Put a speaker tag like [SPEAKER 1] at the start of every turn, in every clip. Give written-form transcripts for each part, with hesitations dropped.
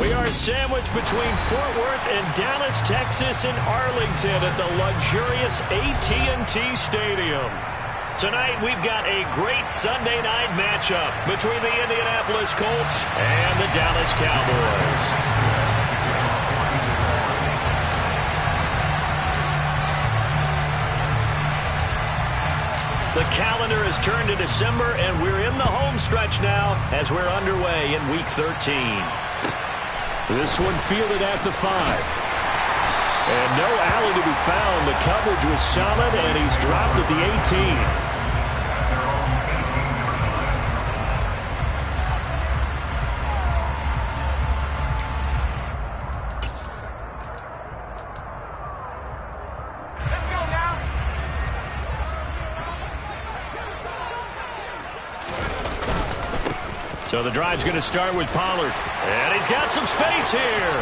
[SPEAKER 1] We are sandwiched between Fort Worth and Dallas, Texas, and Arlington at the luxurious AT&T Stadium. Tonight, we've got a great Sunday night matchup between the Indianapolis Colts and the Dallas Cowboys. The calendar has turned to December, and we're in the home stretch now as we're underway in Week 13. This one fielded at the 5. And no alley to be found. The coverage was solid, and he's dropped at the 18. So the drive's going to start with Pollard. And he's got some space here.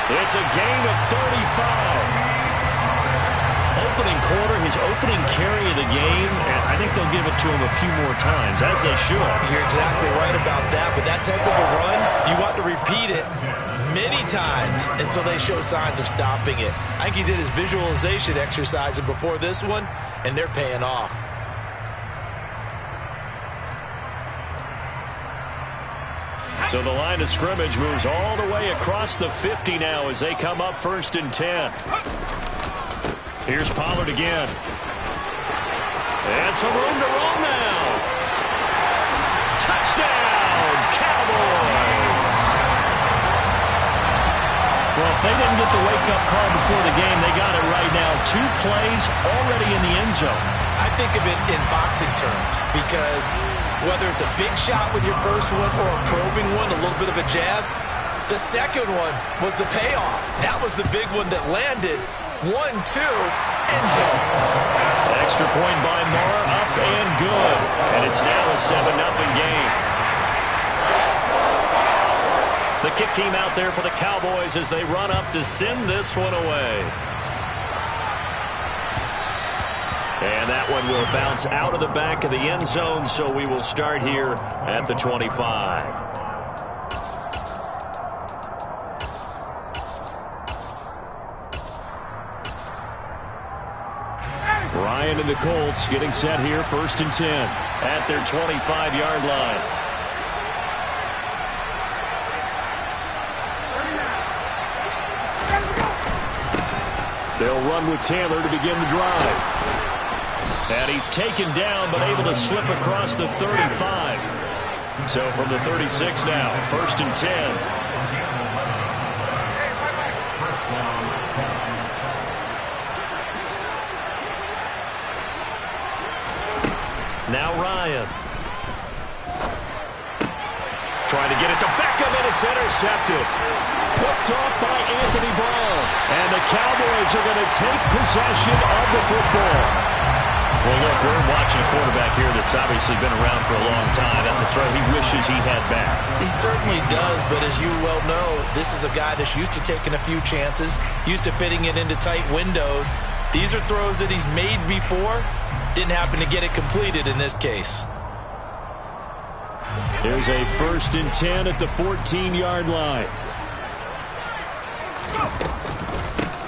[SPEAKER 1] It's a gain of 35. Opening quarter, his opening carry of the game, and I think they'll give it to him a few more times, as they should.
[SPEAKER 2] You're exactly right about that. With that type of a run, you want to repeat it many times until they show signs of stopping it. I think he did his visualization exercises before this one, and they're paying off.
[SPEAKER 1] So the line of scrimmage moves all the way across the 50 now as they come up 1st and 10. Here's Pollard again. And some room to roam now. Touchdown, Cowboys! Well, if they didn't get the wake-up call before the game, they got it right now. 2 plays already in the end zone.
[SPEAKER 2] I think of it in boxing terms because whether it's a big shot with your first one or a probing one, a little bit of a jab, the second one was the payoff. That was the big one that landed. 1-2, end zone.
[SPEAKER 1] Extra point by Moore, up and good. And it's now a 7-0 game. The kick team out there for the Cowboys as they run up to send this one away. And that one will bounce out of the back of the end zone, so we will start here at the 25. Ryan and the Colts getting set here, 1st and 10 at their 25-yard line. They'll run with Taylor to begin the drive. And he's taken down, but able to slip across the 35. So from the 36 now, 1st and 10. Now Ryan. Trying to get it to Beckham, and it's intercepted. Picked off by Anthony Brown. And the Cowboys are going to take possession of the football. Well, look, we're watching a quarterback here that's obviously been around for a long time. That's a throw he wishes he had back.
[SPEAKER 2] He certainly does, but as you well know, this is a guy that's used to taking a few chances, used to fitting it into tight windows. These are throws that he's made before. Didn't happen to get it completed in this case.
[SPEAKER 1] There's a 1st and 10 at the 14-yard line.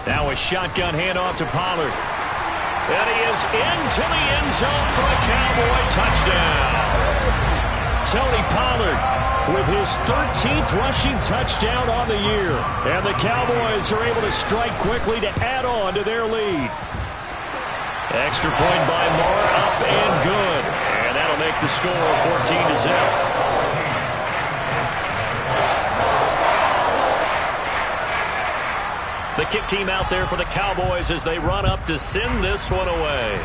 [SPEAKER 1] Now a shotgun handoff to Pollard. And he is into the end zone for a Cowboy touchdown. Tony Pollard with his 13th rushing touchdown on the year. And the Cowboys are able to strike quickly to add on to their lead. Extra point by Moore, up and good. And that'll make the score 14-0. The kick team out there for the Cowboys as they run up to send this one away.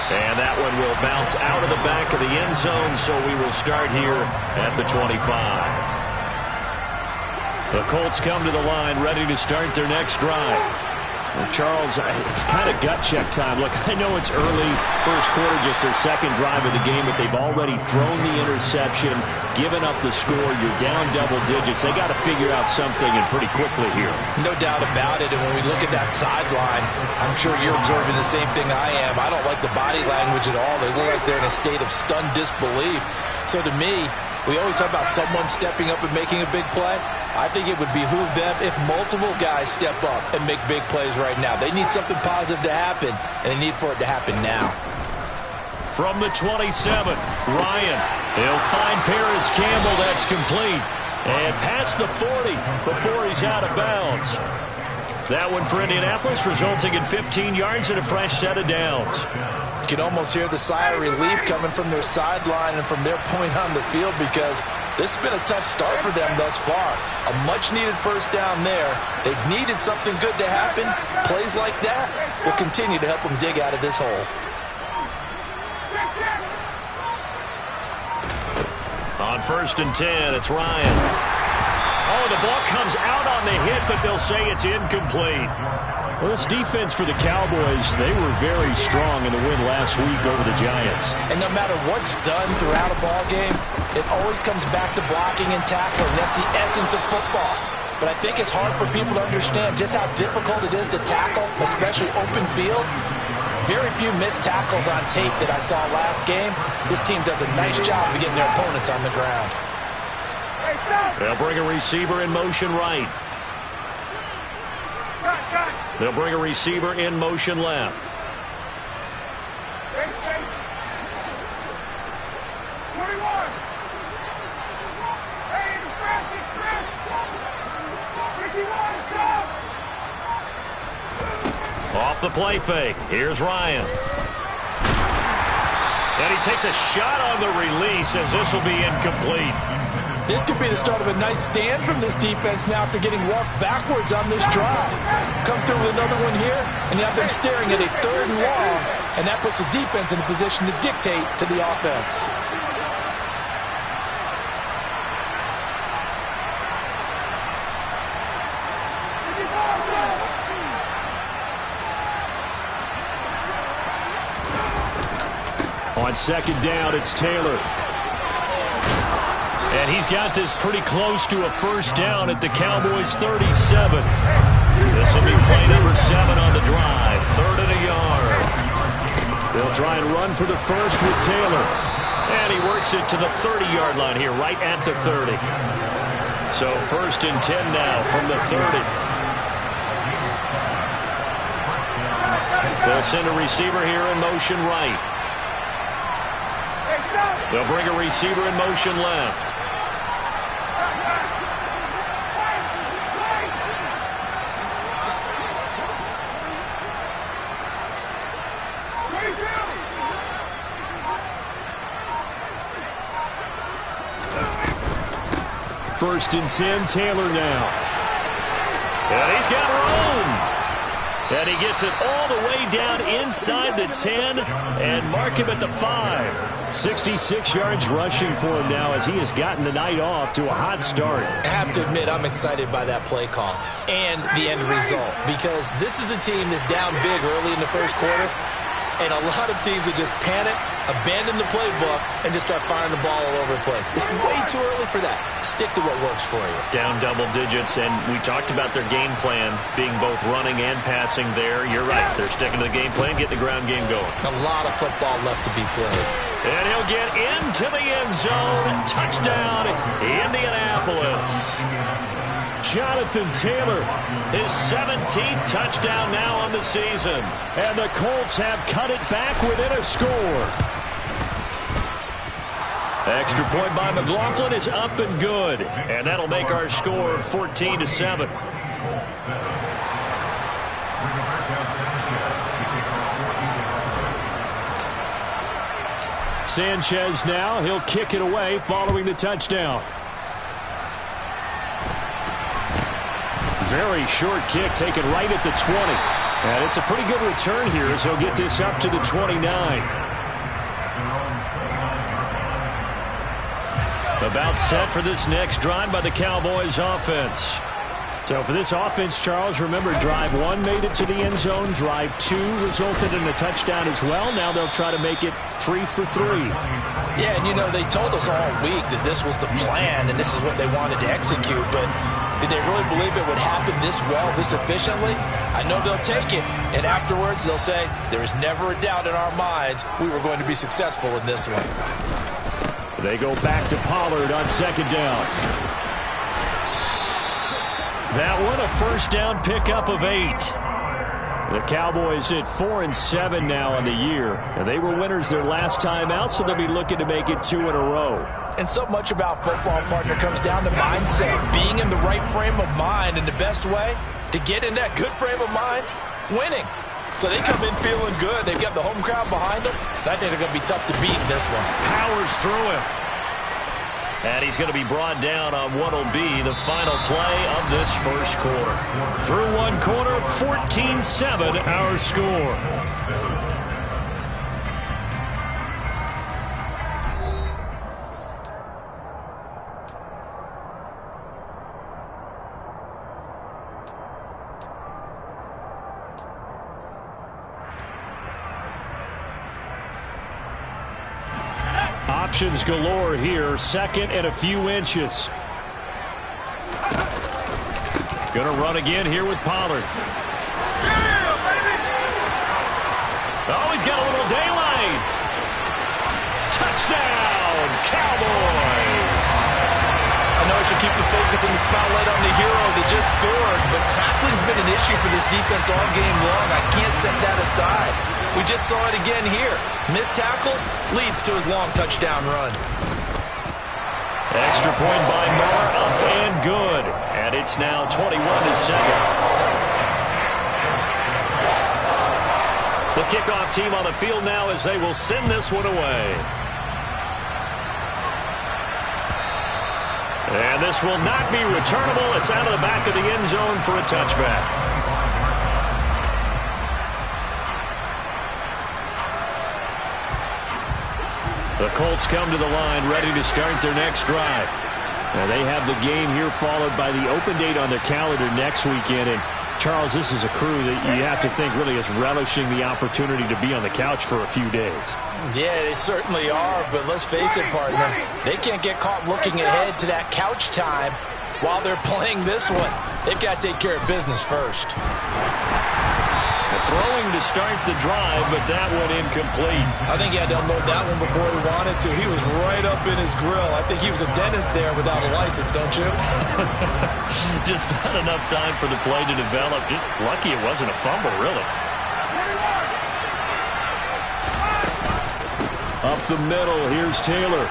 [SPEAKER 1] And that one will bounce out of the back of the end zone, so we will start here at the 25. The Colts come to the line ready to start their next drive. Well, Charles, it's kind of gut check time. Look, I know it's early, first quarter, just their second drive of the game, but they've already thrown the interception, given up the score. You're down double digits. They got to figure out something, and pretty quickly here.
[SPEAKER 2] No doubt about it, and when we look at that sideline, I'm sure you're observing the same thing I am. I don't like the body language at all. They look like they're in a state of stunned disbelief. So to me, we always talk about someone stepping up and making a big play. I think it would behoove them if multiple guys step up and make big plays right now. They need something positive to happen, and they need for it to happen now.
[SPEAKER 1] From the 27, Ryan. He'll find Paris Campbell. That's complete. And past the 40 before he's out of bounds. That one for Indianapolis, resulting in 15 yards and a fresh set of downs.
[SPEAKER 2] You can almost hear the sigh of relief coming from their sideline and from their point on the field, because this has been a tough start for them thus far. A much-needed first down there. They've needed something good to happen. Plays like that will continue to help them dig out of this hole.
[SPEAKER 1] On 1st and 10, it's Ryan. Oh, the ball comes out on the hit, but they'll say it's incomplete. Well, this defense for the Cowboys, they were very strong in the win last week over the Giants.
[SPEAKER 2] And no matter what's done throughout a ball game, it always comes back to blocking and tackling. That's the essence of football. But I think it's hard for people to understand just how difficult it is to tackle, especially open field. Very few missed tackles on tape that I saw last game. This team does a nice job of getting their opponents on the ground.
[SPEAKER 1] They'll bring a receiver in motion right. They'll bring a receiver in motion left. Off the play fake. Here's Ryan. And he takes a shot on the release, as this will be incomplete.
[SPEAKER 2] This could be the start of a nice stand from this defense now after getting walked backwards on this drive. Come through with another one here, and you have them staring at a 3rd and long, and that puts the defense in a position to dictate to the offense.
[SPEAKER 1] On 2nd down, it's Taylor. And he's got this pretty close to a first down at the Cowboys' 37. This will be play number 7 on the drive. 3rd and a yard. They'll try and run for the first with Taylor. And he works it to the 30-yard line here, right at the 30. So 1st and 10 now from the 30. They'll send a receiver here in motion right. They'll bring a receiver in motion left. First and 10, Taylor now. And he's got room. And he gets it all the way down inside the 10 and mark him at the 5. 66 yards rushing for him now as he has gotten the night off to a hot start.
[SPEAKER 2] I have to admit, I'm excited by that play call and the end result, because this is a team that's down big early in the first quarter, and a lot of teams will just panic, abandon the playbook, and just start firing the ball all over the place. It's way too early for that. Stick to what works for you.
[SPEAKER 1] Down double digits, and we talked about their game plan being both running and passing there. You're right. They're sticking to the game plan, getting the ground game going.
[SPEAKER 2] A lot of football left to be played.
[SPEAKER 1] And he'll get into the end zone. Touchdown, Indianapolis. Jonathan Taylor, his 17th touchdown now on the season. And the Colts have cut it back within a score. Extra point by McLaughlin is up and good. And that'll make our score 14-7. Sanchez now. He'll kick it away following the touchdown. Very short kick taken right at the 20. And it's a pretty good return here as he'll get this up to the 29. About set for this next drive by the Cowboys offense. So for this offense, Charles, remember, drive 1 made it to the end zone. Drive 2 resulted in a touchdown as well. Now they'll try to make it 3 for 3.
[SPEAKER 2] Yeah, and they told us all week that this was the plan and this is what they wanted to execute, but did they really believe it would happen this well, this efficiently? I know they'll take it, and afterwards they'll say, there is never a doubt in our minds we were going to be successful in this one.
[SPEAKER 1] They go back to Pollard on 2nd down. That one a first down pickup of 8. The Cowboys at 4-7 now on the year. And they were winners their last time out, so they'll be looking to make it 2 in a row.
[SPEAKER 2] And so much about football, partner, comes down to mindset, being in the right frame of mind. And the best way to get in that good frame of mind, winning. So they come in feeling good. They've got the home crowd behind them. I think they're going to be tough to beat in this one.
[SPEAKER 1] Powers through him. And he's going to be brought down on what will be the final play of this first quarter. Through one quarter, 14-7 our score. Options galore here. 2nd and a few inches. Going to run again here with Pollard. Oh, he's got a little daylight. Touchdown, Cowboys.
[SPEAKER 2] I know I should keep the focus and the spotlight on the hero that just scored, but tackling's been an issue for this defense all game long. I can't set that aside. We just saw it again here. Missed tackles leads to his long touchdown run.
[SPEAKER 1] Extra point by Marr, up and good. And it's now 21-7. The kickoff team on the field now as they will send this one away. And this will not be returnable. It's out of the back of the end zone for a touchback. The Colts come to the line ready to start their next drive. Now they have the game here followed by the open date on their calendar next weekend. And Charles, this is a crew that you have to think really is relishing the opportunity to be on the couch for a few days.
[SPEAKER 2] Yeah, they certainly are, but let's face it, partner. They can't get caught looking ahead to that couch time while they're playing this one. They've got to take care of business first.
[SPEAKER 1] Throwing to start the drive, but that one incomplete.
[SPEAKER 2] I think he had to unload that one before he wanted to. He was right up in his grill. I think he was a dentist there without a license, don't you?
[SPEAKER 1] Just not enough time for the play to develop. Just lucky it wasn't a fumble, really. Up the middle, here's Taylor.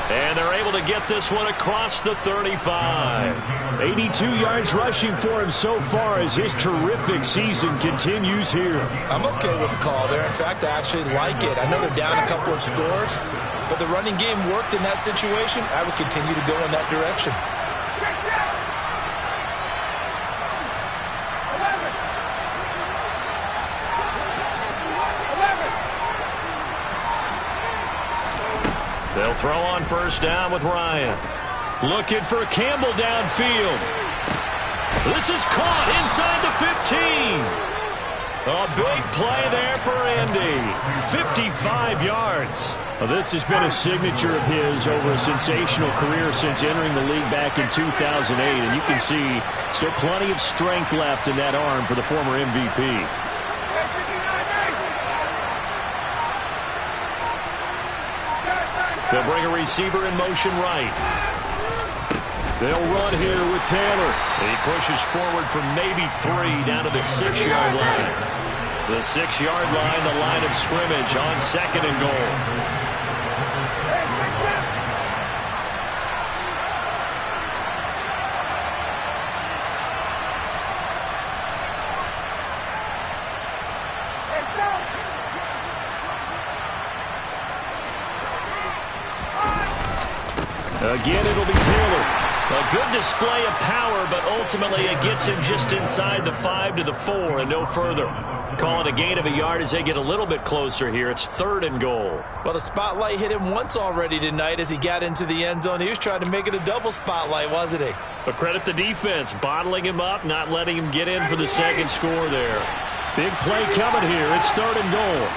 [SPEAKER 1] And they're able to get this one across the 35. 82 yards rushing for him so far as his terrific season continues here.
[SPEAKER 2] I'm okay with the call there. In fact, I actually like it. I know they're down a couple of scores, but the running game worked in that situation. I would continue to go in that direction. They'll throw on first down with Ryan. Looking for Campbell downfield. This is caught inside the 15. A big play there for Andy. 55 yards. Well, this has been a signature of his over a sensational career since entering the league back in 2008. And you can see still plenty of strength left in that arm for the former MVP. They'll bring a receiver in motion right. They'll run here with Taylor. He pushes forward for maybe 3 down to the 6-yard line. The 6-yard line, the line of scrimmage on 2nd and goal. Again, it'll be Taylor. A good display of power, but ultimately it gets him just inside the 5 to the 4 and no further.
[SPEAKER 1] Call it a gain of a yard as they get a little bit closer here. It's 3rd and goal.
[SPEAKER 2] Well, the spotlight hit him once already tonight as he got into the end zone. He was trying to make it a double spotlight, wasn't he?
[SPEAKER 1] But credit the defense, bottling him up, not letting him get in for the second score there. Big play coming here. It's 3rd and goal.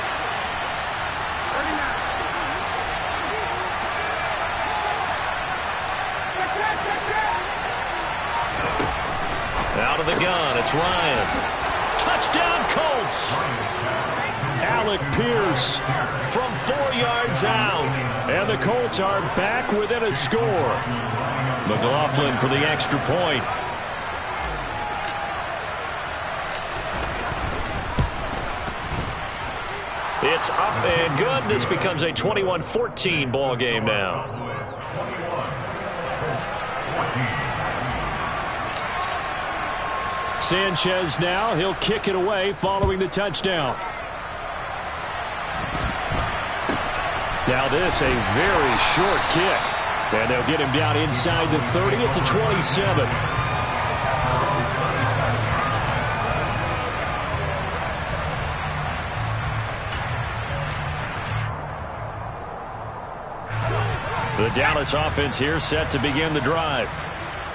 [SPEAKER 1] Out of the gun, it's Ryan. Touchdown, Colts! Alec Pierce from 4 yards out. And the Colts are back within a score. McLaughlin for the extra point. It's up and good. This becomes a 21-14 ball game now. Sanchez now. He'll kick it away following the touchdown. Now this a very short kick. And they'll get him down inside the 30 at the 27. The Dallas offense here set to begin the drive.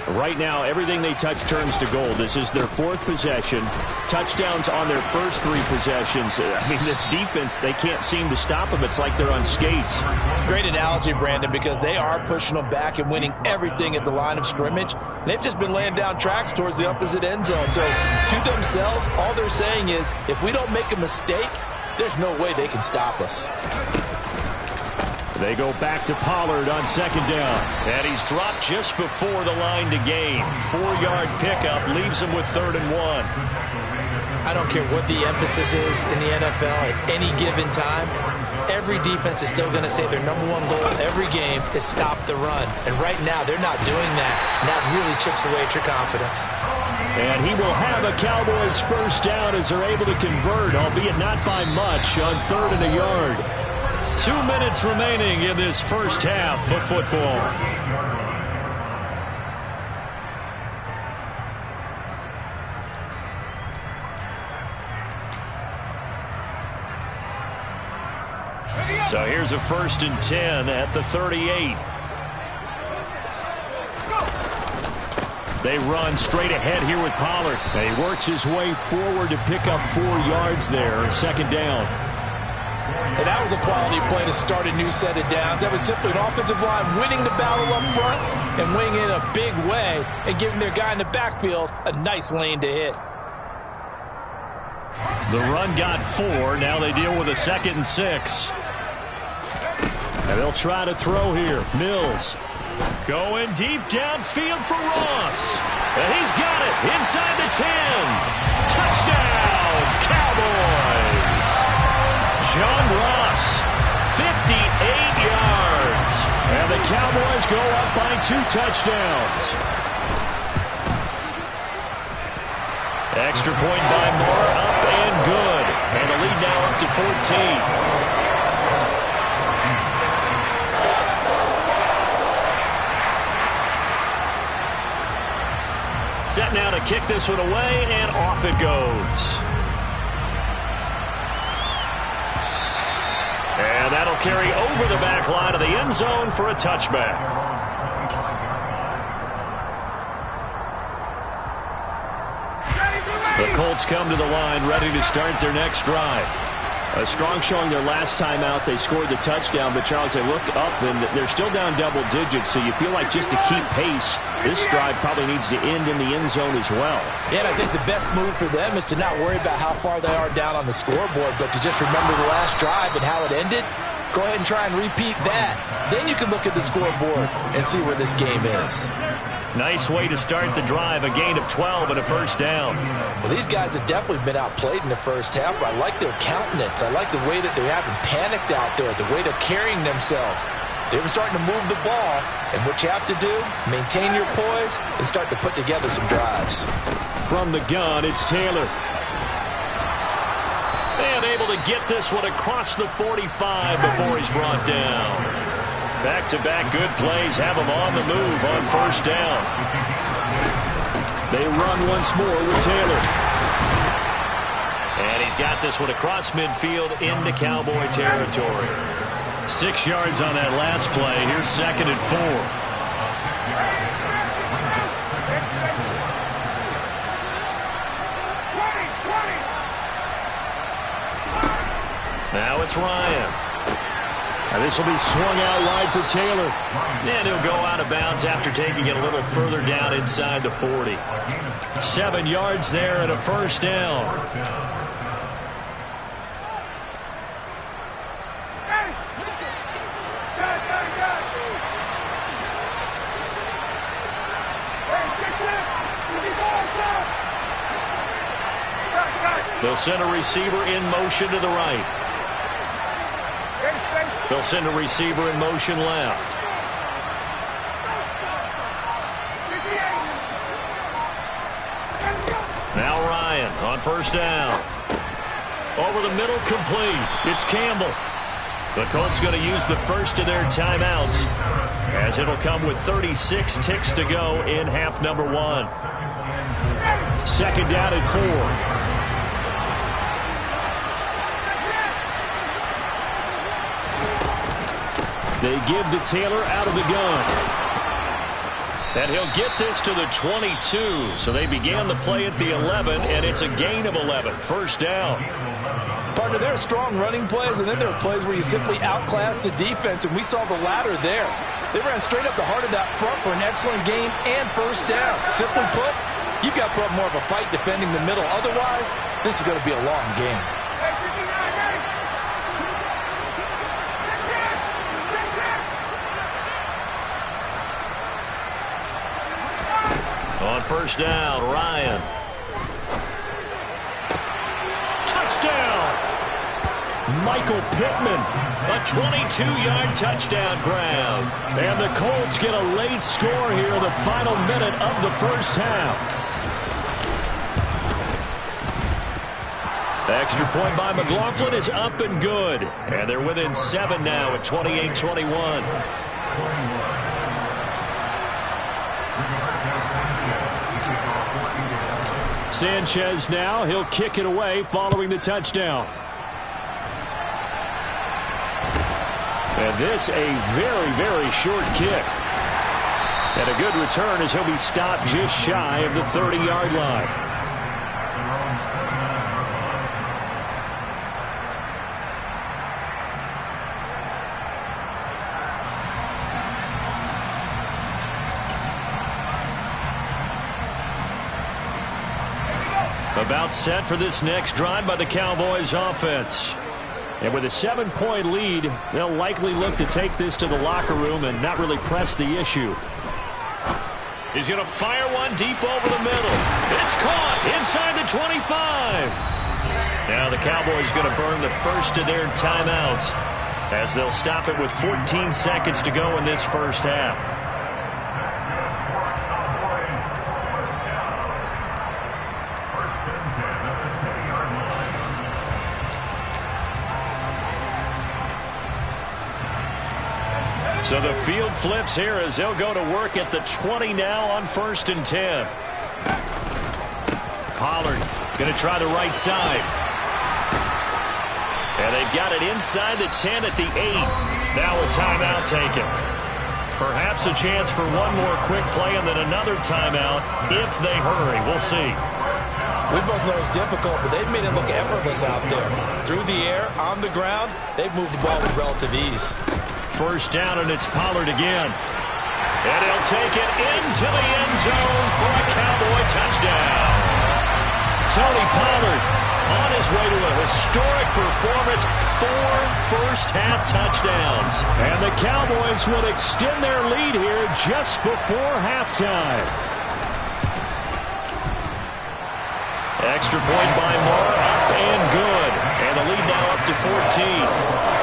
[SPEAKER 1] Right now, everything they touch turns to gold. This is their 4th possession. Touchdowns on their first 3 possessions. I mean, this defense, they can't seem to stop them. It's like they're on skates.
[SPEAKER 2] Great analogy, Brandon, because they are pushing them back and winning everything at the line of scrimmage. They've just been laying down tracks towards the opposite end zone. So, to themselves, all they're saying is, if we don't make a mistake, there's no way they can stop us.
[SPEAKER 1] They go back to Pollard on 2nd down. And he's dropped just before the line to gain. 4-yard pickup leaves him with 3rd and 1.
[SPEAKER 2] I don't care what the emphasis is in the NFL at any given time. Every defense is still going to say their #1 goal every game is stop the run. And right now, they're not doing that. And that really chips away at your confidence.
[SPEAKER 1] And he will have a Cowboys first down as they're able to convert, albeit not by much, on 3rd and a yard. 2 minutes remaining in this first half of football. So here's a 1st and 10 at the 38. They run straight ahead here with Pollard. And he works his way forward to pick up 4 yards there, 2nd down.
[SPEAKER 2] And that was a quality play to start a new set of downs. That was simply an offensive line winning the battle up front and winning in a big way and giving their guy in the backfield a nice lane to hit.
[SPEAKER 1] The run got 4. Now they deal with a 2nd and 6. And they'll try to throw here. Mills going deep downfield for Ross. And he's got it inside the 10. Touchdown, Cowboys. John Ross, 58 yards. And the Cowboys go up by 2 touchdowns. Extra point by Moore, up and good. And the lead now up to 14. Set now to kick this one away, and off it goes. And that'll carry over the back line of the end zone for a touchback. The Colts come to the line ready to start their next drive. A strong showing their last time out. They scored the touchdown, but Charles, they look up and they're still down double digits, so you feel like just to keep pace, this drive probably needs to end in the end zone as well.
[SPEAKER 2] Yeah, and I think the best move for them is to not worry about how far they are down on the scoreboard, but to just remember the last drive and how it ended. Go ahead and try and repeat that. Then you can look at the scoreboard and see where this game is.
[SPEAKER 1] Nice way to start the drive, a gain of 12 and a first down.
[SPEAKER 2] Well, these guys have definitely been outplayed in the first half, but I like their countenance. I like the way that they haven't panicked out there, the way they're carrying themselves. They're starting to move the ball, and what you have to do, maintain your poise and start to put together some drives.
[SPEAKER 1] From the gun, it's Taylor. And able to get this one across the 45 before he's brought down. Back-to-back good plays have him on the move on first down. They run once more with Taylor. And he's He's got this one across midfield into Cowboy territory. 6 yards on that last play. Here's 2nd and 4. Now it's Ryan. And this will be swung out wide for Taylor. And he'll go out of bounds after taking it a little further down inside the 40. 7 yards there and a first down. They'll send a receiver in motion to the right. They'll send a receiver in motion left. Now Ryan on first down. Over the middle, complete. It's Campbell. The Colts going to use the first of their timeouts, as it'll come with 36 ticks to go in half number 1. 2nd down and 4. They give to Taylor out of the gun. And he'll get this to the 22. So they began the play at the 11, and it's a gain of 11. First down.
[SPEAKER 3] Partner, there are strong running plays, and then there are plays where you simply outclass the defense, and we saw the latter there. They ran straight up the heart of that front for an excellent gain and first down. Simply put, you've got to put up more of a fight defending the middle. Otherwise, this is going to be a long game.
[SPEAKER 1] On first down, Ryan. Touchdown! Michael Pittman, a 22-yard touchdown grab. And the Colts get a late score here in the final minute of the first half. Extra point by McLaughlin is up and good. And they're within 7 now at 28-21. Sanchez now, he'll kick it away following the touchdown. And this a very, very short kick. And a good return as he'll be stopped just shy of the 30-yard line. About set for this next drive by the Cowboys offense. And with a 7-point lead, they'll likely look to take this to the locker room and not really press the issue. He's going to fire one deep over the middle. It's caught inside the 25. Now the Cowboys going to burn the first of their timeouts, as they'll stop it with 14 seconds to go in this first half. So the field flips here as they'll go to work at the 20 now on 1st and 10. Pollard going to try the right side. And they've got it inside the 10 at the 8. Now a timeout taken. Perhaps a chance for one more quick play and then another timeout if they hurry. We'll see.
[SPEAKER 2] We both know it's difficult, but they've made it look effortless out there. Through the air, on the ground, they've moved the ball with relative ease.
[SPEAKER 1] First down, and it's Pollard again. And he'll take it into the end zone for a Cowboy touchdown. Tony Pollard on his way to a historic performance, 4 first-half touchdowns. And the Cowboys would extend their lead here just before halftime. Extra point by Moore, up and good. And the lead now up to 14.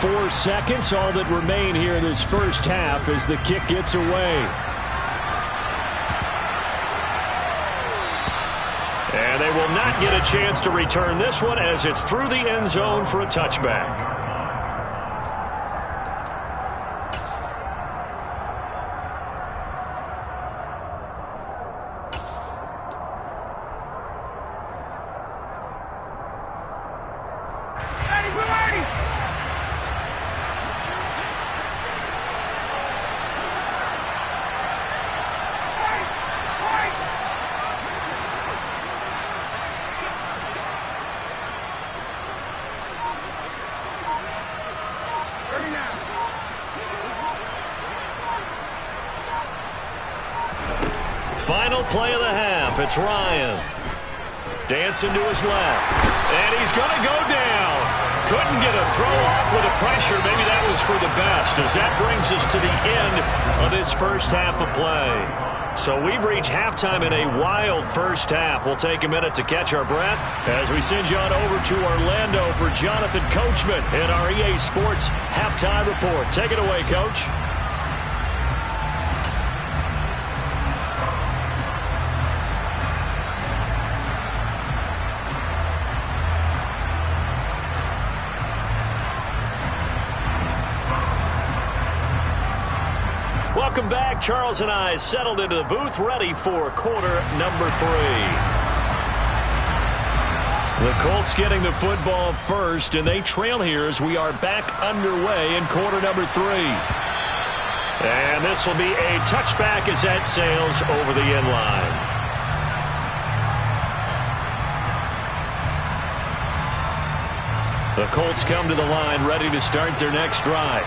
[SPEAKER 1] 4 seconds, all that remain here in this first half as the kick gets away. And they will not get a chance to return this one as it's through the end zone for a touchback. play of the half. It's Ryan. Dancing to his left. And he's going to go down. Couldn't get a throw off with the pressure. Maybe that was for the best, as that brings us to the end of this first half of play. So we've reached halftime in a wild first half. We'll take a minute to catch our breath as we send you on over to Orlando for Jonathan Coachman in our EA Sports Halftime Report. Take it away, Coach. Welcome back. Charles and I settled into the booth, ready for quarter number 3. The Colts getting the football first, and they trail here as we are back underway in quarter number 3. And this will be a touchback as that sails over the end line. The Colts come to the line, ready to start their next drive.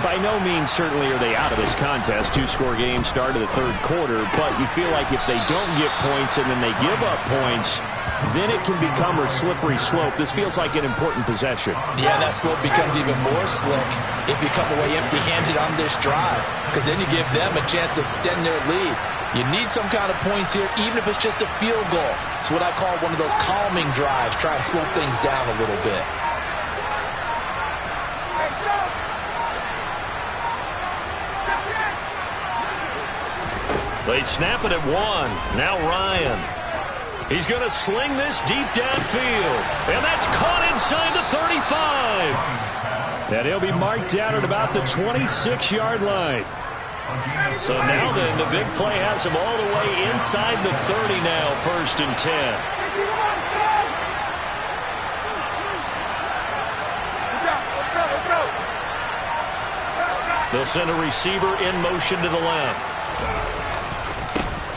[SPEAKER 1] By no means certainly are they out of this contest. 2-score game start of the third quarter, but you feel like if they don't get points and then they give up points, then it can become a slippery slope. This feels like an important possession. Yeah, that slope becomes even more slick if you come away empty-handed on this drive, because then you give them a chance to extend their lead. You need some kind of points here, even if it's just a field goal. It's what I call one of those calming drives. Try and slow things down a little bit. They snap it at 1. Now Ryan. He's going to sling this deep downfield. And that's caught inside the 35. And he'll be marked down at about the 26-yard line. So now then, the big play has him all the way inside the 30 now, 1st and 10. They'll send a receiver in motion to the left.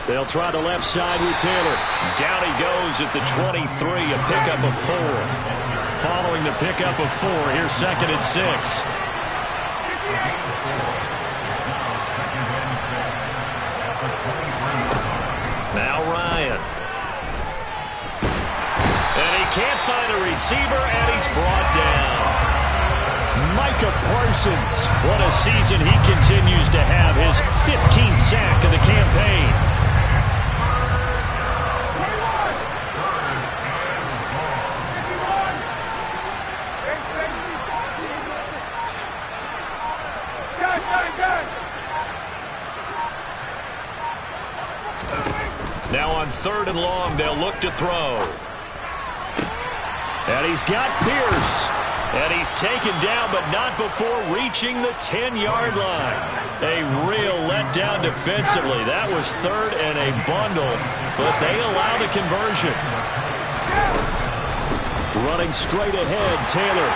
[SPEAKER 1] They'll try the left side with Taylor. Down he goes at the 23, a pickup of 4. Following the pickup of 4, here's 2nd and 6. Now Ryan. And he can't find a receiver, and he's brought down. Micah Parsons. What a season he continues to have. His 15th sack of the campaign. Now on 3rd and long, they'll look to throw. And he's got Pierce. And he's taken down, but not before reaching the 10-yard line. A real letdown defensively. That was 3rd and a bundle, but they allow the conversion. Running straight ahead, Taylor.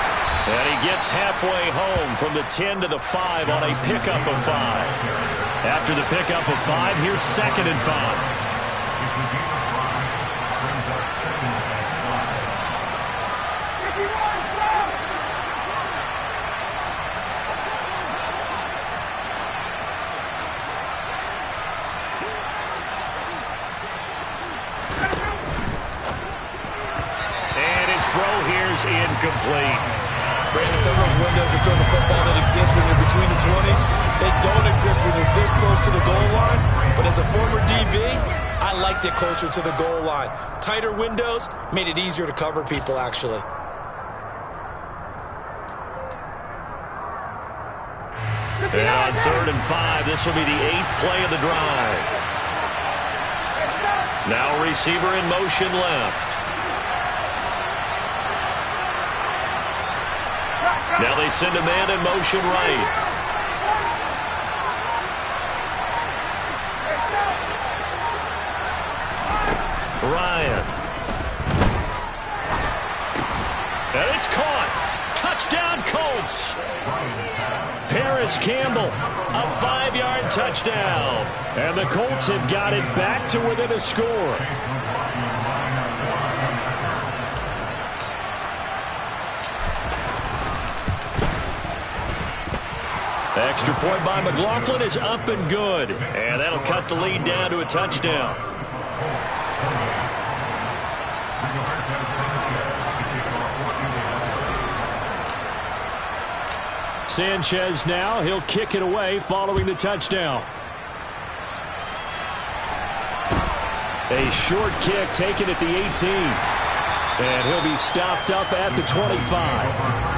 [SPEAKER 1] And he gets halfway home from the 10 to the 5 on a pickup of 5. After the pickup of 5, here's 2nd and 5. Incomplete.
[SPEAKER 2] Brandon, some of those windows to throw the football that exist when you're between the 20s, they don't exist when you're this close to the goal line. But as a former DB, I liked it closer to the goal line. Tighter windows made it easier to cover people, actually.
[SPEAKER 1] And on 3rd and 5, this will be the 8th play of the drive. Now receiver in motion left. Now they send a man in motion right. Ryan. And it's caught. Touchdown, Colts. Paris Campbell, a 5-yard touchdown. And the Colts have got it back to within a score. Extra point by McLaughlin is up and good. And that'll cut the lead down to a touchdown. Sanchez now, he'll kick it away following the touchdown. A short kick taken at the 18. And he'll be stopped up at the 25.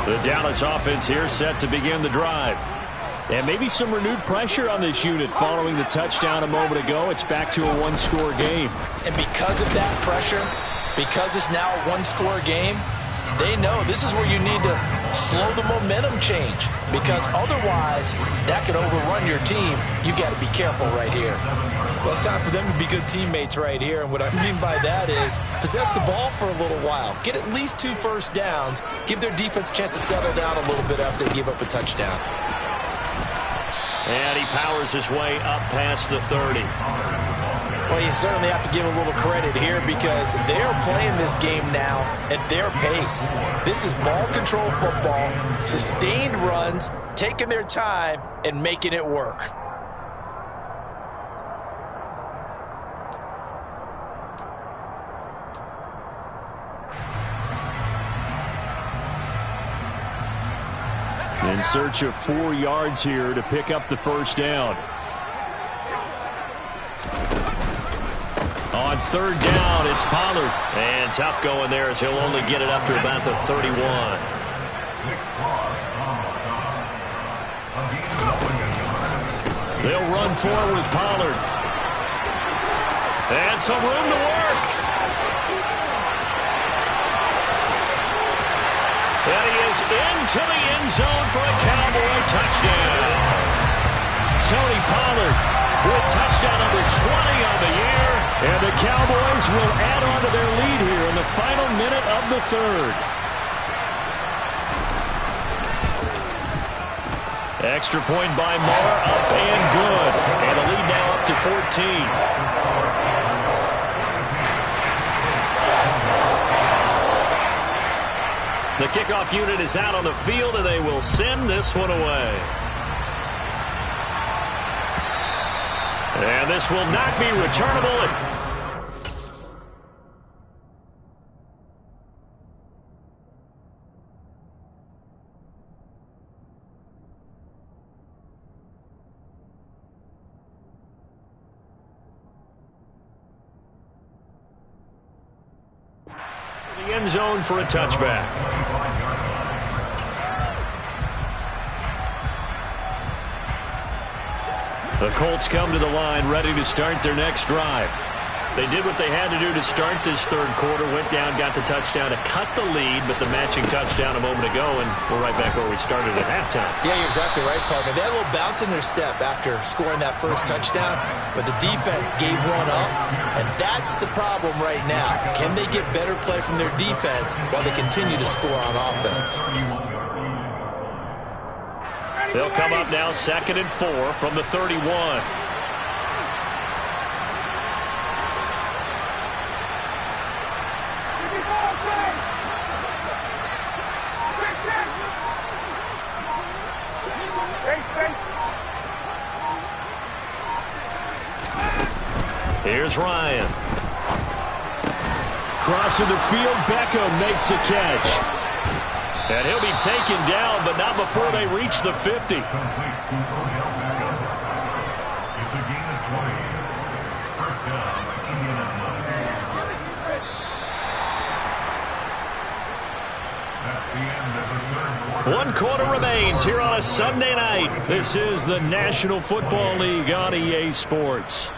[SPEAKER 1] The Dallas offense here set to begin the drive. And maybe some renewed pressure on this unit following the touchdown a moment ago. It's back to a one-score game.
[SPEAKER 2] And because of that pressure, because it's now a one-score game, they know this is where you need to slow the momentum change. Because otherwise, that could overrun your team. You got to be careful right here. Well, it's time for them to be good teammates right here. And what I mean by that is possess the ball for a little while. Get at least 2 first downs. Give their defense a chance to settle down a little bit after they give up a touchdown.
[SPEAKER 1] And he powers his way up past the 30.
[SPEAKER 2] Well, you certainly have to give a little credit here because they're playing this game now at their pace. This is ball control football, sustained runs, taking their time, and making it work.
[SPEAKER 1] In search of 4 yards here to pick up the first down. On third down, it's Pollard. And tough going there as he'll only get it up to about the 31. They'll run forward with Pollard. And some room to work. And he is into the end zone for a Cowboy touchdown. Tony Pollard with touchdown number 20 on the year. And the Cowboys will add on to their lead here in the final minute of the third. Extra point by Moore, up and good. And the lead now up to 14. The kickoff unit is out on the field, and they will send this one away. And this will not be returnable. The end zone for a touchback. The Colts come to the line ready to start their next drive. They did what they had to do to start this third quarter, went down, got the touchdown to cut the lead, but the matching touchdown a moment ago, and we're right back where we started at halftime.
[SPEAKER 2] Yeah, you're exactly right, partner. They had a little bounce in their step after scoring that first touchdown, but the defense gave one up, and that's the problem right now. Can they get better play from their defense while they continue to score on offense?
[SPEAKER 1] They'll come up now 2nd and 4 from the 31. Here's Ryan. Crossing the field, Beckham makes a catch. And he'll be taken down, but not before they reach the 50. One quarter remains here on a Sunday night. This is the National Football League on EA Sports.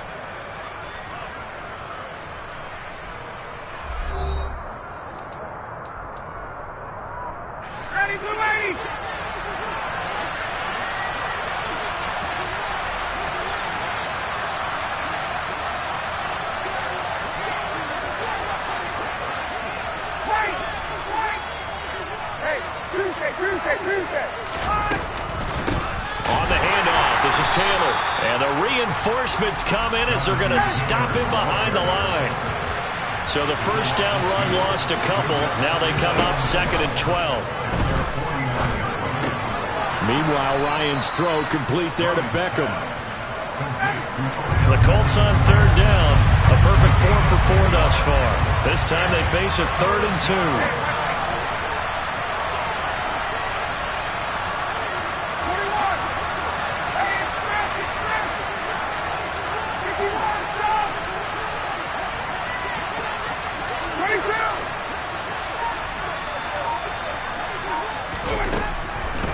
[SPEAKER 1] On the handoff, this is Taylor. And the reinforcements come in as they're going to stop him behind the line. So the first down run lost a couple. Now they come up 2nd and 12. Meanwhile, Ryan's throw complete there to Beckham. The Colts on 3rd down. A perfect 4 for 4 thus far. This time they face a 3rd and 2.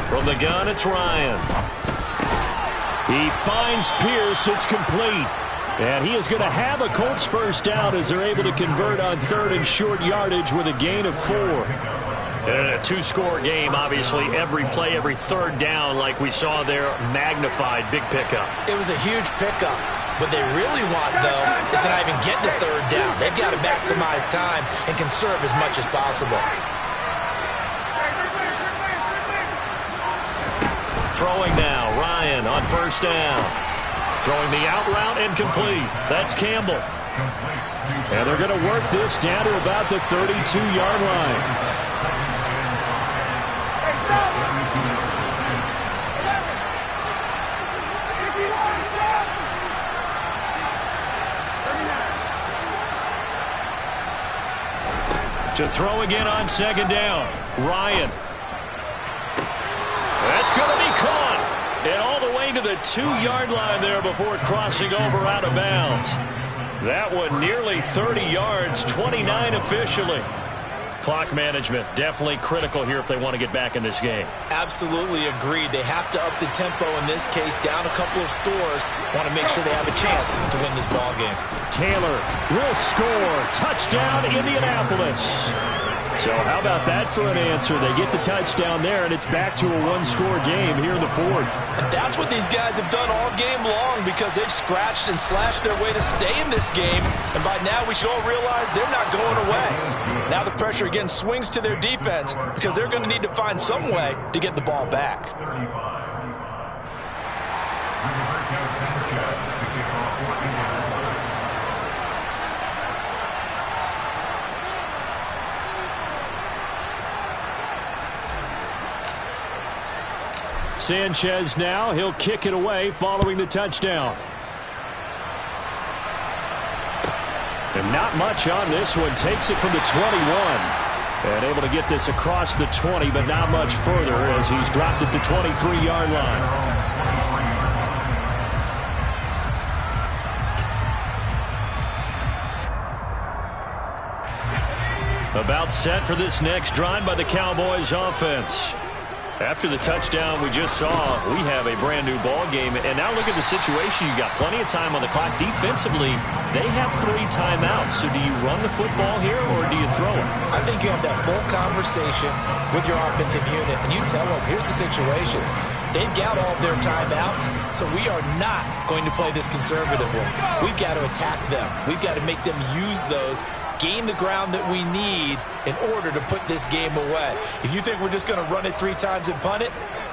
[SPEAKER 1] From the gun, it's Ryan. He finds Pierce. It's complete. And he is going to have a Colts first down as they're able to convert on 3rd and short yardage with a gain of 4. And a 2-score game, obviously. Every play, every 3rd down, like we saw there, magnified. Big pickup.
[SPEAKER 2] It was a huge pickup. What they really want, though, is to not even get to 3rd down. They've got to maximize time and conserve as much as possible.
[SPEAKER 1] Throwing now, Ryan on 1st down. Throwing the out route incomplete. That's Campbell. And they're going to work this down to about the 32-yard line. To throw again on 2nd down, Ryan. That's going to be caught. And all the way to the 2-yard line there before crossing over out of bounds. That one nearly 30 yards, 29 officially. Clock management definitely critical here if they want to get back in this game.
[SPEAKER 2] Absolutely agreed. They have to up the tempo in this case, down a couple of scores. Want to make sure they have a chance to win this ball game.
[SPEAKER 1] Taylor will score. Touchdown, Indianapolis. So how about that for an answer? They get the touchdown there, and it's back to a 1-score game here in the 4th.
[SPEAKER 3] And that's what these guys have done all game long because they've scratched and slashed their way to stay in this game. And by now, we should all realize they're not going away. Now the pressure again swings to their defense because they're going to need to find some way to get the ball back.
[SPEAKER 1] Sanchez now, he'll kick it away following the touchdown. And not much on this one. Takes it from the 21. And able to get this across the 20, but not much further as he's dropped at the 23-yard line. About set for this next drive by the Cowboys offense. After the touchdown we just saw, we have a brand new ball game. And now look at the situation. You got plenty of time on the clock. Defensively, they have 3 timeouts. So do you run the football here or do you throw it?
[SPEAKER 2] I think you have that full conversation with your offensive unit, and you tell them, here's the situation. They've got all of their timeouts, so we are not going to play this conservatively. We've got to attack them. We've got to make them use those, gain the ground that we need in order to put this game away. If you think we're just going to run it 3 times and punt it,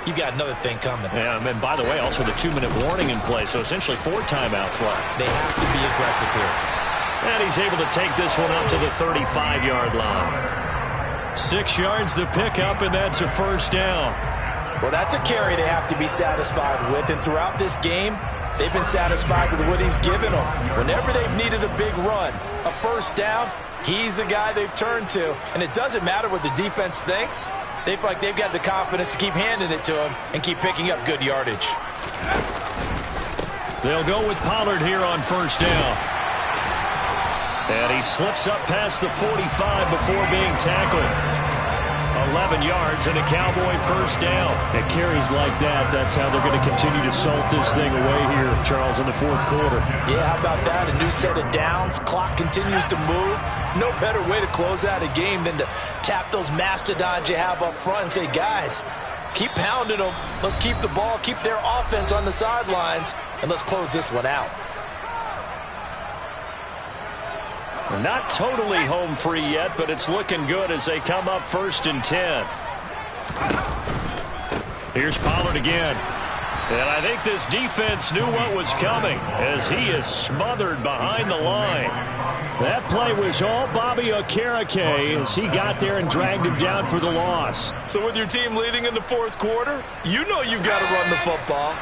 [SPEAKER 2] you've got another thing coming.
[SPEAKER 1] Yeah, and by the way, also the 2-minute warning in play, so essentially 4 timeouts left.
[SPEAKER 2] They have to be aggressive here.
[SPEAKER 1] And he's able to take this one up to the 35-yard line. 6 yards the pickup, and that's a first down.
[SPEAKER 3] Well, that's a carry they have to be satisfied with, and throughout this game, they've been satisfied with what he's given them. Whenever they've needed a big run, a first down, he's the guy they've turned to. And it doesn't matter what the defense thinks. They feel like they've got the confidence to keep handing it to him and keep picking up good yardage.
[SPEAKER 1] They'll go with Pollard here on first down. And he slips up past the 45 before being tackled. 11 yards and a Cowboy first down. At carries like that, that's how they're going to continue to salt this thing away here, Charles, in the 4th quarter.
[SPEAKER 3] Yeah, how about that? A new set of downs. Clock continues to move. No better way to close out a game than to tap those mastodons you have up front and say, guys, keep pounding them. Let's keep the ball, keep their offense on the sidelines, and let's close this one out.
[SPEAKER 1] Not totally home free yet, but it's looking good as they come up 1st and 10. Here's Pollard again. And I think this defense knew what was coming as he is smothered behind the line. That play was all Bobby Okereke as he got there and dragged him down for the loss.
[SPEAKER 2] So with your team leading in the fourth quarter, you know you've got to run the football.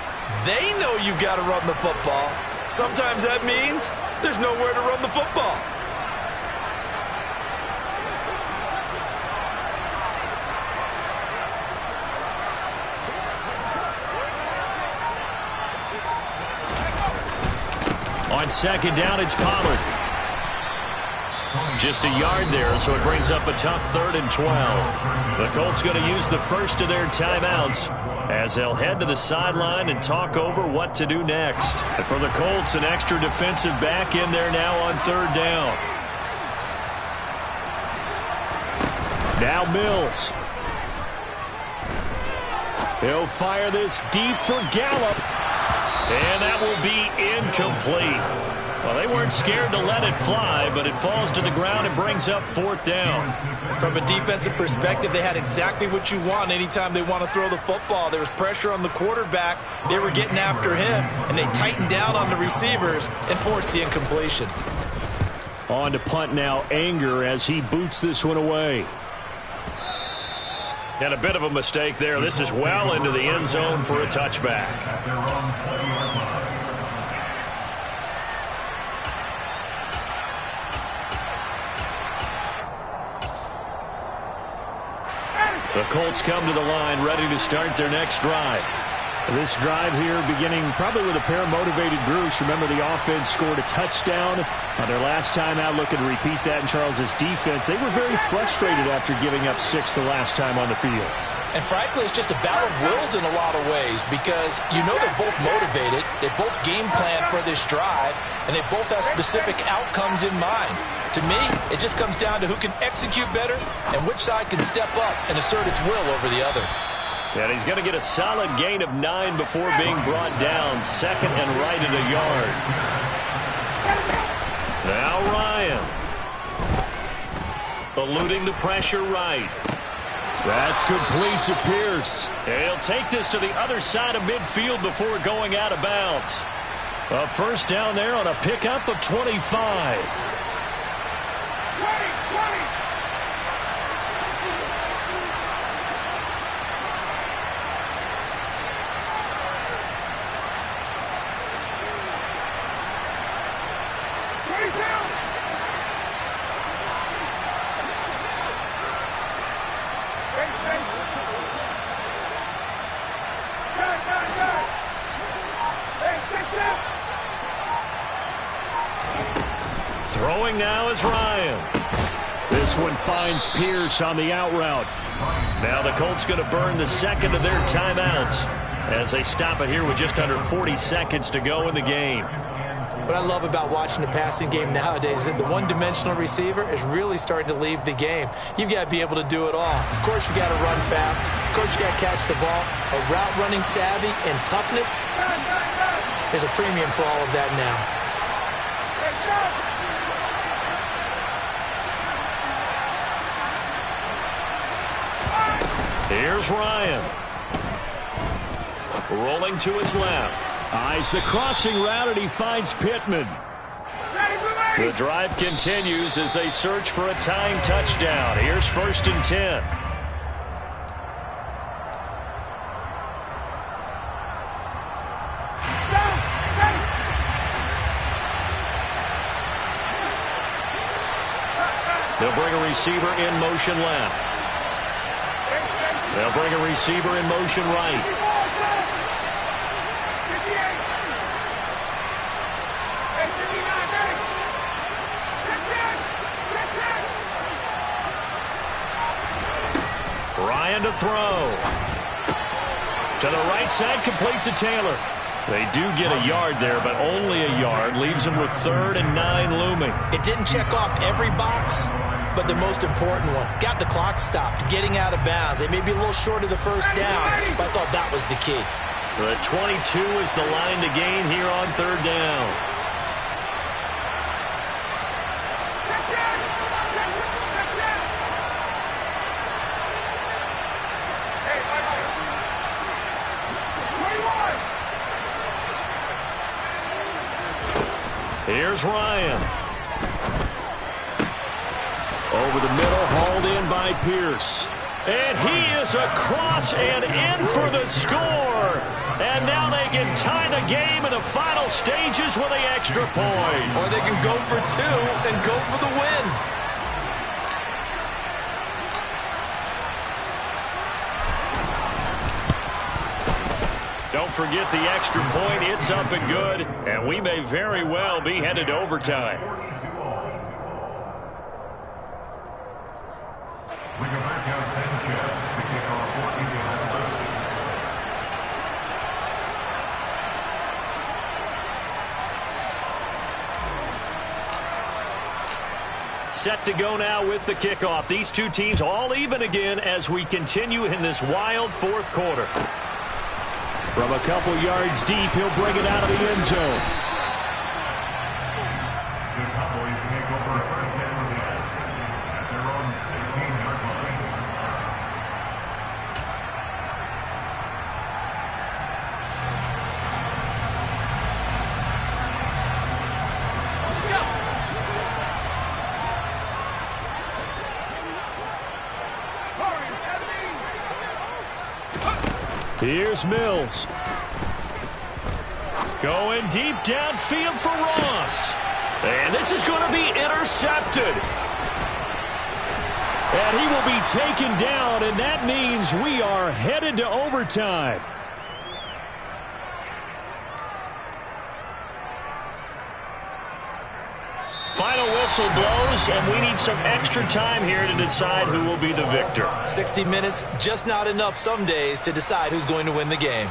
[SPEAKER 2] They know you've got to run the football. Sometimes that means there's nowhere to run the football.
[SPEAKER 1] On second down, it's Pollard. Just a yard there, so it brings up a tough 3rd and 12. The Colts going to use the first of their timeouts as they'll head to the sideline and talk over what to do next. And for the Colts, an extra defensive back in there now on 3rd down. Now Mills. He'll fire this deep for Gallup. And that will be incomplete. Well, they weren't scared to let it fly, but it falls to the ground and brings up 4th down.
[SPEAKER 2] From a defensive perspective, they had exactly what you want anytime they want to throw the football. There was pressure on the quarterback. They were getting after him, and they tightened down on the receivers and forced the incompletion.
[SPEAKER 1] On to punt now, Anger, as he boots this one away. And a bit of a mistake there. This is well into the end zone for a touchback. The Colts come to the line, ready to start their next drive. This drive here beginning probably with a pair of motivated groups. Remember, the offense scored a touchdown on their last time out, looking to repeat that in Charles's defense. They were very frustrated after giving up 6 the last time on the field.
[SPEAKER 3] And frankly, it's just a battle of wills in a lot of ways because you know they're both motivated, they both game plan for this drive, and they both have specific outcomes in mind. To me, it just comes down to who can execute better and which side can step up and assert its will over the other.
[SPEAKER 1] And he's going to get a solid gain of 9 before being brought down. 2nd and right at a yard. Now Ryan. Eluding the pressure right. That's complete to Pierce. He'll take this to the other side of midfield before going out of bounds. A first down there on a pickup of 25. Throwing now is Ryan. This one finds Pierce on the out route. Now the Colts going to burn the 2nd of their timeouts as they stop it here with just under 40 seconds to go in the game.
[SPEAKER 2] What I love about watching the passing game nowadays is that the one-dimensional receiver is really starting to leave the game. You've got to be able to do it all. Of course, you got to run fast. Of course, you got to catch the ball. A route running savvy and toughness, there's a premium for all of that now.
[SPEAKER 1] Here's Ryan. Rolling to his left. Eyes the crossing route, and he finds Pittman. The drive continues as they search for a tying touchdown. Here's 1st and 10. They'll bring a receiver in motion left. They'll bring a receiver in motion right. Ryan to throw. To the right side, complete to Taylor. They do get a yard there, but only a yard. Leaves them with 3rd and 9 looming.
[SPEAKER 2] It didn't check off every box, but the most important one. Got the clock stopped, getting out of bounds. They may be a little short of the first down, but I thought that was the key.
[SPEAKER 1] The 22 is the line to gain here on 3rd down. Here's Ryan. Over the middle, hauled in by Pierce. And he is across and in for the score. And now they can tie the game in the final stages with an extra point.
[SPEAKER 2] Or they can go for two and go for the win.
[SPEAKER 1] Don't forget the extra point. It's up and good. And we may very well be headed to overtime. Set to go now with the kickoff. These two teams all even again as we continue in this wild fourth quarter. From a couple yards deep, he'll bring it out of the end zone.
[SPEAKER 4] The Cowboys take over first down at their own 16-yard line.
[SPEAKER 1] Here's Mills. Going deep downfield for Ross. And this is going to be intercepted. And he will be taken down, and that means we are headed to overtime. Final whistle blows, and we need some extra time here to decide who will be the victor.
[SPEAKER 2] 60 minutes, just not enough some days to decide who's going to win the game.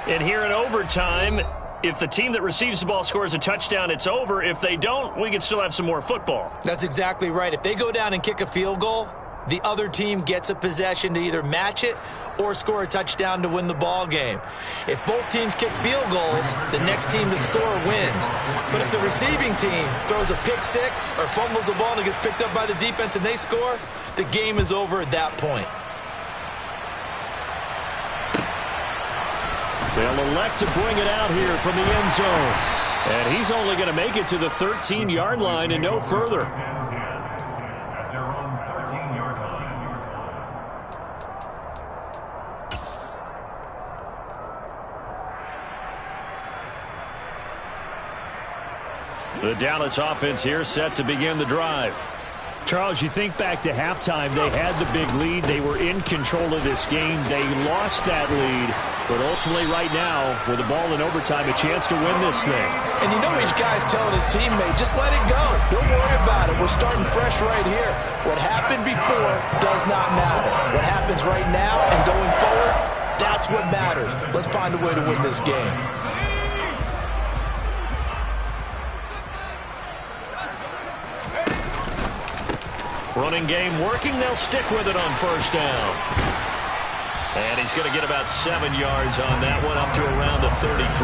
[SPEAKER 1] And here in overtime, if the team that receives the ball scores a touchdown, it's over. If they don't, we can still have some more football.
[SPEAKER 2] That's exactly right. If they go down and kick a field goal, the other team gets a possession to either match it or score a touchdown to win the ball game. If both teams kick field goals, the next team to score wins. But if the receiving team throws a pick six or fumbles the ball and it gets picked up by the defense and they score, the game is over at that point.
[SPEAKER 1] They'll elect to bring it out here from the end zone. And he's only going to make it to the 13-yard line and no further.
[SPEAKER 4] At their own 13-yard line.
[SPEAKER 1] The Dallas offense here set to begin the drive. Charles, you think back to halftime, they had the big lead. They were in control of this game. They lost that lead. But ultimately right now, with the ball in overtime, a chance to win this thing.
[SPEAKER 3] And you know each guy's telling his teammate, just let it go. Don't worry about it. We're starting fresh right here. What happened before does not matter. What happens right now and going forward, that's what matters. Let's find a way to win this game.
[SPEAKER 1] Running game working. They'll stick with it on first down. And he's going to get about 7 yards on that one, up to around the 33.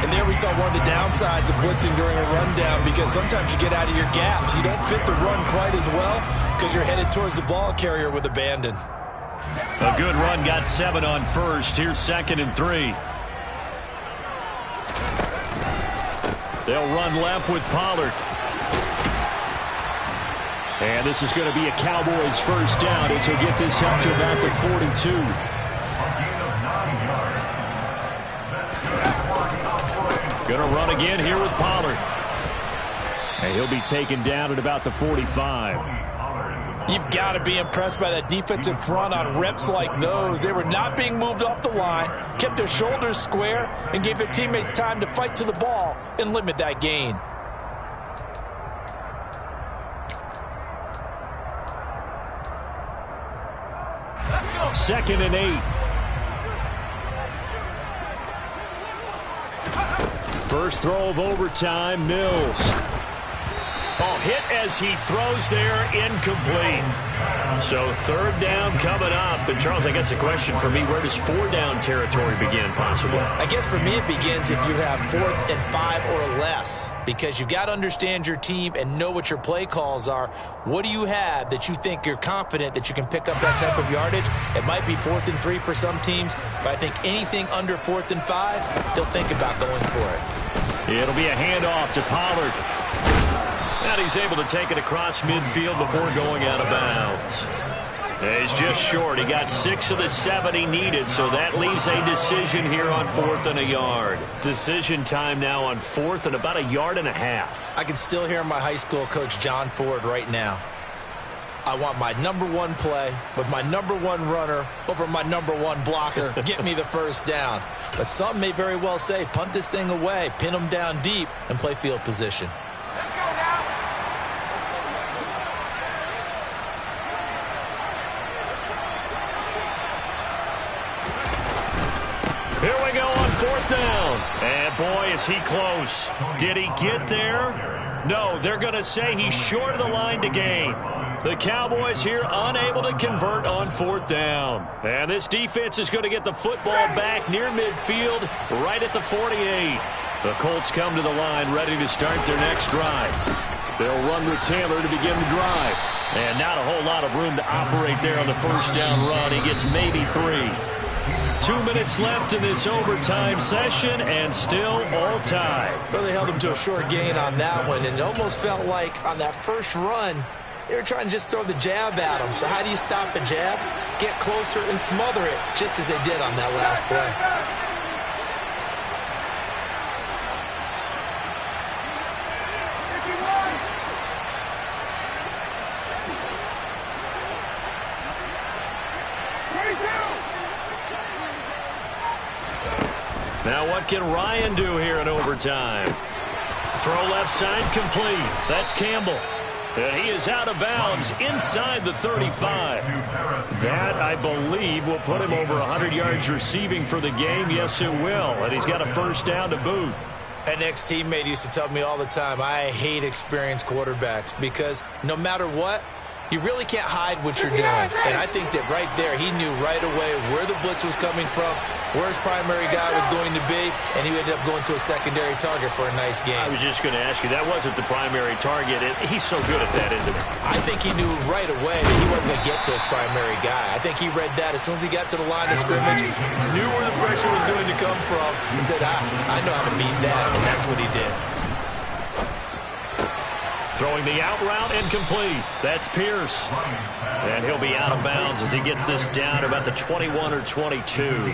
[SPEAKER 2] And there we saw one of the downsides of blitzing during a rundown, because sometimes you get out of your gaps. You don't fit the run quite as well because you're headed towards the ball carrier with abandon.
[SPEAKER 1] A good run, got 7 on first. Here's 2nd and 3. They'll run left with Pollard. And this is going to be a Cowboys first down as he'll get this up to about the 42. Going to run again here with Pollard. And he'll be taken down at about the 45.
[SPEAKER 3] You've got to be impressed by that defensive front on reps like those. They were not being moved off the line, kept their shoulders square, and gave their teammates time to fight to the ball and limit that gain.
[SPEAKER 1] Second and 8. First throw of overtime, Mills. Ball hit as he throws there, incomplete. So third down coming up. And Charles, I guess the question for me, where does 4 down territory begin possibly?
[SPEAKER 2] I guess for me it begins if you have 4th and 5 or less, because you've got to understand your team and know what your play calls are. What do you have that you think you're confident that you can pick up that type of yardage? It might be 4th and 3 for some teams, but I think anything under 4th and 5, they'll think about going for it.
[SPEAKER 1] It'll be a handoff to Pollard. And he's able to take it across midfield before going out of bounds. He's just short. He got 6 of the 7 he needed, so that leaves a decision here on 4th and a yard. Decision time now on 4th and about 1.5 yards.
[SPEAKER 2] I can still hear my high school coach, John Ford, right now. I want my #1 play with my #1 runner over my #1 blocker. Get me the first down. But some may very well say, punt this thing away, pin them down deep, and play field position.
[SPEAKER 1] Here we go on 4th down. And boy, is he close. Did he get there? No, they're going to say he's short of the line to gain. The Cowboys here unable to convert on 4th down. And this defense is going to get the football back near midfield, right at the 48. The Colts come to the line ready to start their next drive. They'll run with Taylor to begin the drive. And not a whole lot of room to operate there on the first down run. He gets maybe 3. 2 minutes left in this overtime session, and still all tied.
[SPEAKER 2] Well, they held him to a short gain on that one, and it almost felt like on that first run, they were trying to just throw the jab at him. So how do you stop the jab? Get closer and smother it, just as they did on that last play.
[SPEAKER 1] Now what can Ryan do here in overtime? Throw left side complete. That's Campbell. And he is out of bounds inside the 35. That, I believe, will put him over 100 yards receiving for the game. Yes, it will. And he's got a first down to boot.
[SPEAKER 2] An ex-teammate used to tell me all the time, I hate experienced quarterbacks because no matter what, you really can't hide what you're doing. And I think that right there, he knew right away where the blitz was coming from, where his primary guy was going to be, and he ended up going to a secondary target for a nice game.
[SPEAKER 1] I was just going to ask you, that wasn't the primary target. He's so good at that, isn't he?
[SPEAKER 2] I think he knew right away that he wasn't going to get to his primary guy. I think he read that as soon as he got to the line of scrimmage, knew where the pressure was going to come from, and said, I know how to beat that, and that's what he did.
[SPEAKER 1] Throwing the out route incomplete. That's Pierce. And he'll be out of bounds as he gets this down about the 21 or 22.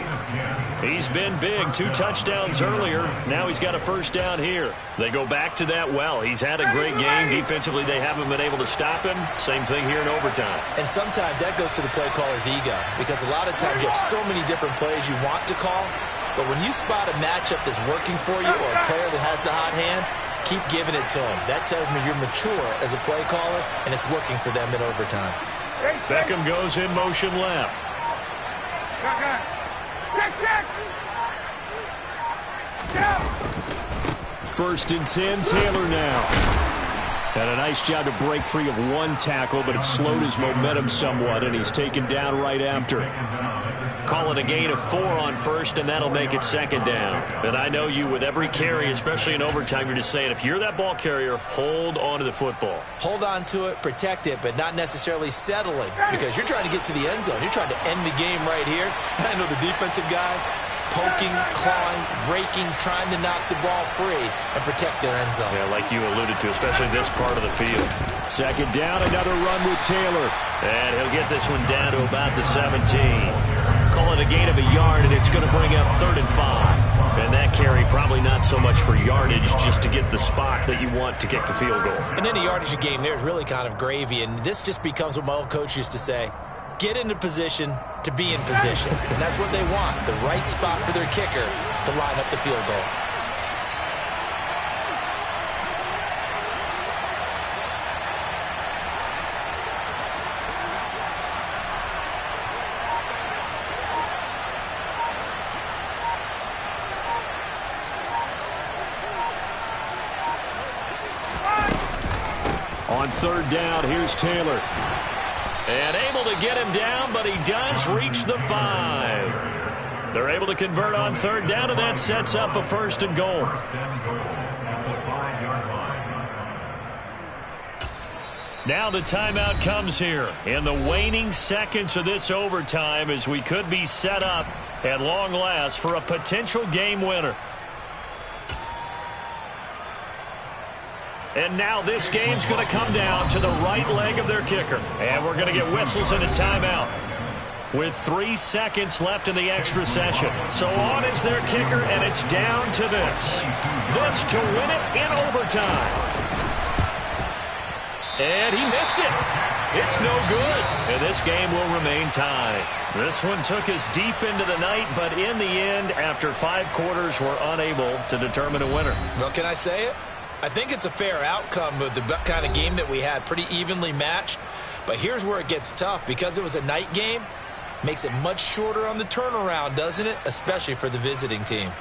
[SPEAKER 1] He's been big. 2 touchdowns earlier. Now he's got a first down here. They go back to that well. He's had a great game. Defensively, they haven't been able to stop him. Same thing here in overtime.
[SPEAKER 2] And sometimes that goes to the play caller's ego because a lot of times you have so many different plays you want to call. But when you spot a matchup that's working for you or a player that has the hot hand, keep giving it to him. That tells me you're mature as a play caller, and it's working for them in overtime.
[SPEAKER 1] Beckham goes in motion left. First and 10, Taylor now. And a nice job to break free of 1 tackle, but it slowed his momentum somewhat, and he's taken down right after. Call it a gain of 4 on first, and that'll make it second down. And I know you, with every carry, especially in overtime, you're just saying, if you're that ball carrier, hold on to the football.
[SPEAKER 2] Hold on to it, protect it, but not necessarily settling, because you're trying to get to the end zone. You're trying to end the game right here. And I know the defensive guys poking, clawing, raking, trying to knock the ball free and protect their end zone.
[SPEAKER 1] Yeah, like you alluded to, especially this part of the field. Second down, another run with Taylor. And he'll get this one down to about the 17. Call it a gain of 1 yard, and it's going to bring up 3rd and 5. And that carry probably not so much for yardage, just to get the spot that you want to kick the field goal.
[SPEAKER 2] And any yardage game there is really kind of gravy, and this just becomes what my old coach used to say. Get into position to be in position. And that's what they want, the right spot for their kicker to line up the field goal.
[SPEAKER 1] On 3rd down, here's Taylor. And able to get him down, but he does reach the 5. They're able to convert on 3rd down, and that sets up a 1st and goal. Now the timeout comes here in the waning seconds of this overtime, as we could be set up at long last for a potential game winner. And now this game's going to come down to the right leg of their kicker. And we're going to get whistles and a timeout with 3 seconds left in the extra session. So on is their kicker, and it's down to this. This to win it in overtime. And he missed it. It's no good. And this game will remain tied. This one took us deep into the night, but in the end, after 5 quarters, we're unable to determine a winner.
[SPEAKER 2] Well, can I say it? I think it's a fair outcome with the kind of game that we had, pretty evenly matched. But here's where it gets tough. Because it was a night game, makes it much shorter on the turnaround, doesn't it? Especially for the visiting team.